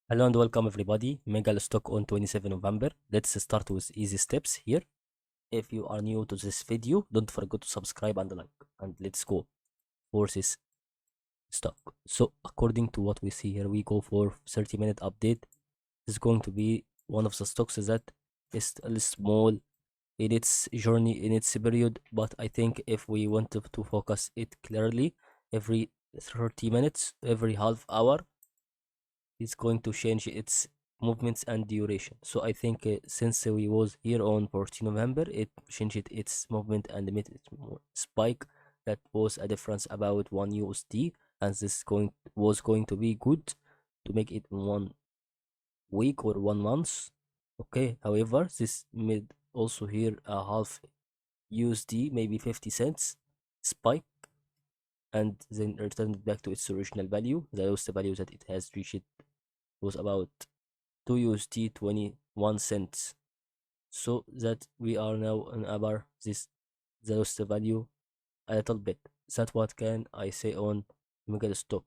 Hello and welcome everybody. MEGL stock on 27 November. Let's start with easy steps here. If you are new to this video, don't forget to subscribe and like. And let's go for this stock. So according to what we see here, we go for 30-minute update. This is going to be one of the stocks that is still small in its journey, in its period. But I think if we want to focus it clearly, every 30 minutes, every half hour, is going to change its movements and duration. So I think since we was here on 14 November, it changed its movement and made it more spike. That was a difference about 1 USD, and this going was going to be good to make it in 1 week or 1 month. Okay, however, this made also here a half USD, maybe 50 cents spike, and then returned back to its original value. The lowest value that it has reached was about 2 USD 21 cents. So that we are now on our this the lost value a little bit. That what can I say on MEGL stock.